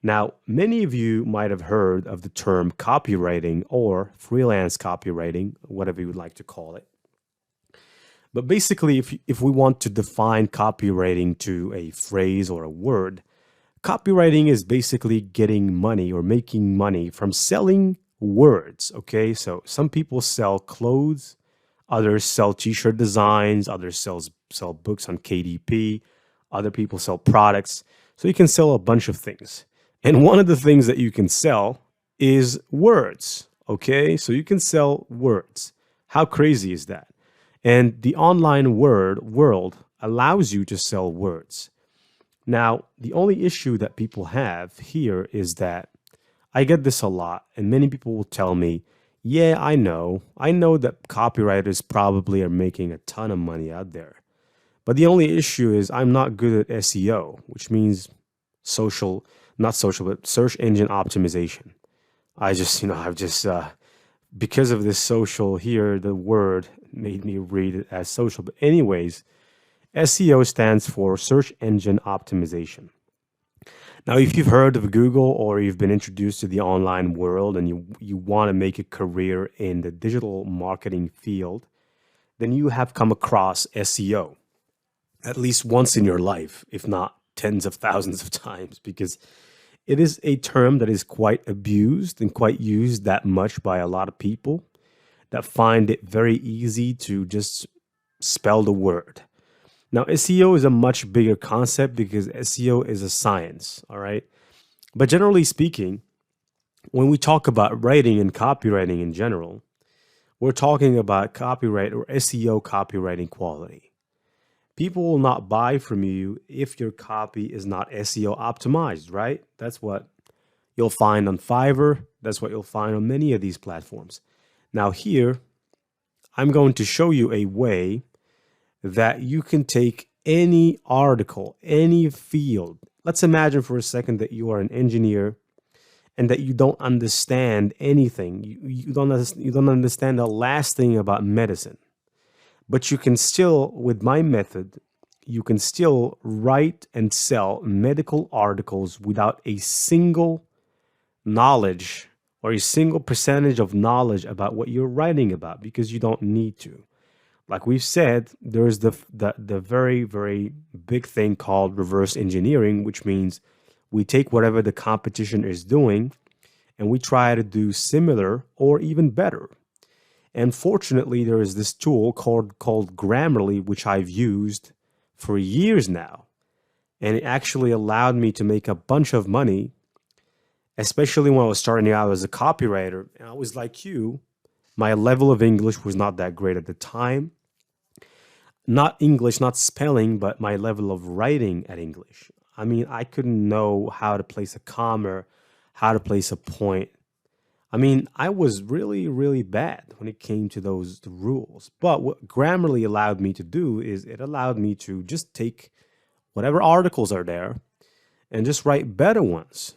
Now, many of you might have heard of the term copywriting or freelance copywriting, whatever you would like to call it. But basically, if we want to define copywriting to a phrase or a word, copywriting is basically getting money or making money from selling words. Okay, so some people sell clothes, others sell t-shirt designs, others sell books on KDP, other people sell products. So you can sell a bunch of things. And one of the things that you can sell is words. Okay, so you can sell words. How crazy is that? And the online world allows you to sell words. Now, the only issue that people have here is that I get this a lot, and many people will tell me, yeah, I know. I know that copywriters probably are making a ton of money out there. But the only issue is I'm not good at SEO, which means social, not social, but search engine optimization. I've just, because of this social here, the word made me read it as social. But, anyways, SEO stands for search engine optimization. Now, if you've heard of Google or you've been introduced to the online world and you want to make a career in the digital marketing field, then you have come across SEO at least once in your life, if not tens of thousands of times, because it is a term that is quite abused and quite used that much by a lot of people that find it very easy to just spell the word. Now, SEO is a much bigger concept because SEO is a science, all right? But generally speaking, when we talk about writing and copywriting in general, we're talking about copyright or SEO copywriting quality. People will not buy from you if your copy is not SEO optimized, right? That's what you'll find on Fiverr. That's what you'll find on many of these platforms. Now, here, I'm going to show you a way that you can take any article, any field. Let's imagine for a second that you are an engineer and that you don't understand anything. You don't understand the last thing about medicine. But you can still, with my method, you can still write and sell medical articles without a single knowledge or a single percentage of knowledge about what you're writing about because you don't need to. Like we've said, there's the very, very big thing called reverse engineering, which means we take whatever the competition is doing and we try to do similar or even better. And fortunately, there is this tool called Grammarly, which I've used for years now. And it actually allowed me to make a bunch of money, especially when I was starting out as a copywriter. And I was like you, my level of English was not that great at the time. Not English, not spelling, but my level of writing at English. I mean, I couldn't know how to place a comma, how to place a point. I mean, I was really, really bad when it came to those rules. But what Grammarly allowed me to do is it allowed me to just take whatever articles are there and just write better ones.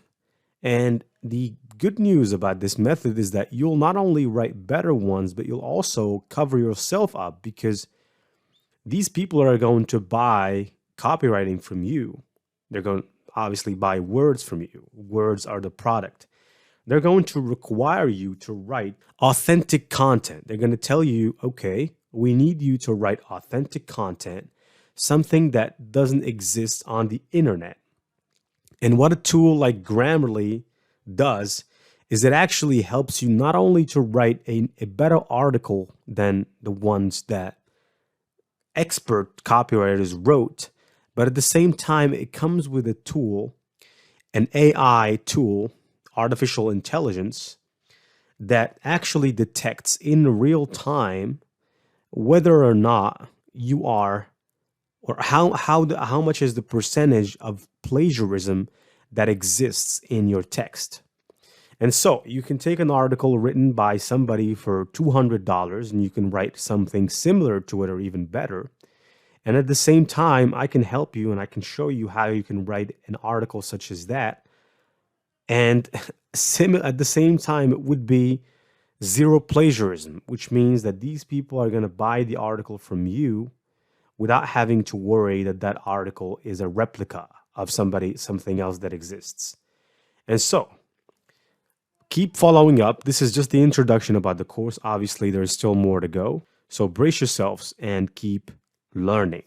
And the good news about this method is that you'll not only write better ones, but you'll also cover yourself up because these people are going to buy copywriting from you. They're going to obviously buy words from you. Words are the product. They're going to require you to write authentic content. They're going to tell you, okay, we need you to write authentic content, something that doesn't exist on the internet. And what a tool like Grammarly does is it actually helps you not only to write a better article than the ones that expert copywriters wrote, but at the same time, it comes with a tool, an AI tool, artificial intelligence, that actually detects in real time whether or not you are, or how much is the percentage of plagiarism that exists in your text. And so you can take an article written by somebody for $200 and you can write something similar to it or even better. And at the same time, I can help you and I can show you how you can write an article such as that. And at the same time, it would be zero plagiarism, which means that these people are going to buy the article from you without having to worry that that article is a replica of something else that exists. And so, keep following up. This is just the introduction about the course. Obviously, there's still more to go. So brace yourselves and keep learning.